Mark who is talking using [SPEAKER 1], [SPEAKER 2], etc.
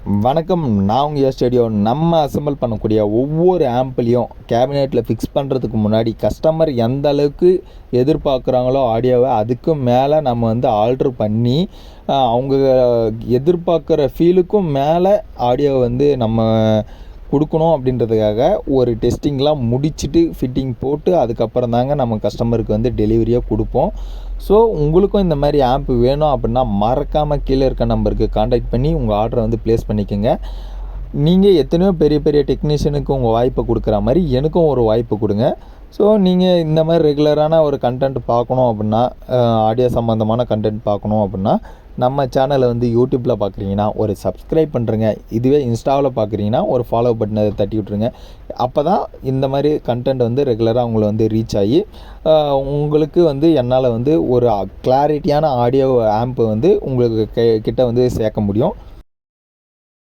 [SPEAKER 1] வணக்கம். நான் உங்கள் ஸ்டுடியோ. நம்ம அசெம்பிள் பண்ணக்கூடிய ஒவ்வொரு ஆம்ப்லேயும் கேபினெட்டில் ஃபிக்ஸ் பண்ணுறதுக்கு முன்னாடி கஸ்டமர் எந்த அளவுக்கு எதிர்பார்க்குறாங்களோ ஆடியோவை அதுக்கும் மேலே நம்ம வந்து ஆல்ட்ரு பண்ணி அவங்க எதிர்பார்க்குற ஃபீலுக்கும் மேலே ஆடியோவை வந்து நம்ம கொடுக்கணும் அப்படின்றதுக்காக ஒரு டெஸ்டிங்லாம் முடிச்சுட்டு ஃபிட்டிங் போட்டு அதுக்கப்புறம் தாங்க நம்ம கஸ்டமருக்கு வந்து டெலிவரியாக கொடுப்போம். ஸோ உங்களுக்கும் இந்த மாதிரி ஆம்ப் வேணும் அப்படின்னா மறக்காமல் கீழே இருக்க நம்பருக்கு காண்டாக்ட் பண்ணி உங்கள் ஆர்டரை வந்து ப்ளேஸ் பண்ணிக்கோங்க. நீங்கள் எத்தனையோ பெரிய பெரிய டெக்னீஷியனுக்கு உங்கள் வாய்ப்பை கொடுக்குற மாதிரி எனக்கும் ஒரு வாய்ப்பு கொடுங்க. ஸோ நீங்கள் இந்த மாதிரி ரெகுலரான ஒரு கண்டென்ட் பார்க்கணும் அப்படின்னா, ஆடியோ சம்மந்தமான கண்டென்ட் பார்க்கணும் அப்படின்னா நம்ம சேனலை வந்து யூடியூப்பில் பார்க்குறீங்கன்னா ஒரு சப்ஸ்கிரைப் பண்ணுறங்க. இதுவே இன்ஸ்டாவில் பார்க்குறீங்கன்னா ஒரு ஃபாலோ பட்டனை தட்டி விட்ருங்க. அப்போ தான் இந்த மாதிரி கண்டென்ட் வந்து ரெகுலராக உங்களை வந்து ரீச் ஆகி உங்களுக்கு வந்து என்னால் வந்து ஒரு கிளாரிட்டியான ஆடியோ ஆம்பை வந்து உங்களுக்கு கிட்ட வந்து சேர்க்க முடியும்.